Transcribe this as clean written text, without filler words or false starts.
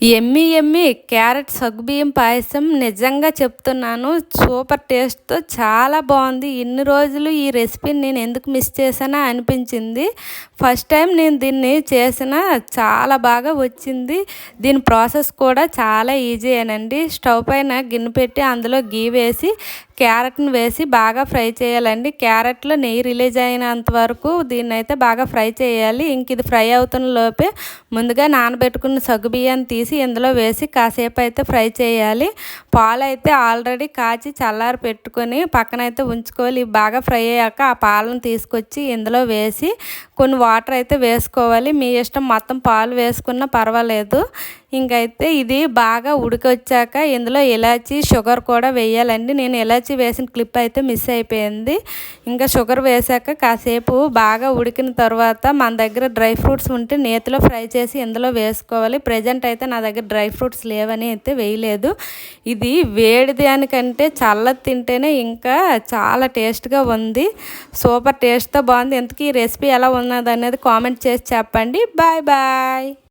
ఎమ్మి ఎమ్మి carrot సగ్గుబియ్యం పాయసం నిజంగా చెప్తున్నాను. సూపర్ టేస్ట్‌తో చాలా బాగుంది. ఇన్ని రోజులు ఈ రెసిపీని నేను ఎందుకు మిస్ చేశానా అనిపించింది. ఫస్ట్ టైం నేను దీన్ని చేసిన చాలా బాగా వచ్చింది. దీని ప్రాసెస్ కూడా చాలా ఈజీయేనండి. స్టవ్ పైన గిన్నె పెట్టి అందులో గీ వేసి క్యారెట్‌ని వేసి బాగా ఫ్రై చేయాలండి. క్యారెట్‌లో నెయ్యి రిలీజ్ అయినంత వరకు దీన్నైతే బాగా ఫ్రై చేయాలి. ఇంక ఇది ఫ్రై అవుతున్న లోపే ముందుగా నానబెట్టుకున్న సగ్గుబియ్యాన్ని తీసి ఇందులో వేసి కాసేపు అయితే ఫ్రై చేయాలి. పాలు అయితే ఆల్రెడీ కాచి చల్లారి పెట్టుకొని పక్కనైతే ఉంచుకోవాలి. ఇవి బాగా ఫ్రై అయ్యాక ఆ పాలను తీసుకొచ్చి ఇందులో వేసి కొన్ని వాటర్ అయితే వేసుకోవాలి. మీ ఇష్టం, మొత్తం పాలు వేసుకున్నా పర్వాలేదు. ఇంకైతే ఇది బాగా ఉడికొచ్చాక ఇందులో ఇలాచీ, షుగర్ కూడా వేయాలండి. నేను ఇలాచీ వేసిన క్లిప్ అయితే మిస్ అయిపోయింది. ఇంకా షుగర్ వేసాక కాసేపు బాగా ఉడికిన తర్వాత మన దగ్గర డ్రై ఫ్రూట్స్ ఉంటే నేతిలో ఫ్రై చేసి ఇందులో వేసుకోవాలి. ప్రజెంట్ అయితే నా దగ్గర డ్రై ఫ్రూట్స్ లేవని అయితే వేయలేదు. ఇది వేడి దానికంటే చల్లది తింటేనే ఇంకా చాలా టేస్ట్గా ఉంది. సూపర్ టేస్ట్తో బాగుంది. ఇంతకీ ఈ రెసిపీ ఎలా ఉన్నది అనేది కామెంట్ చేసి చెప్పండి. Bye bye.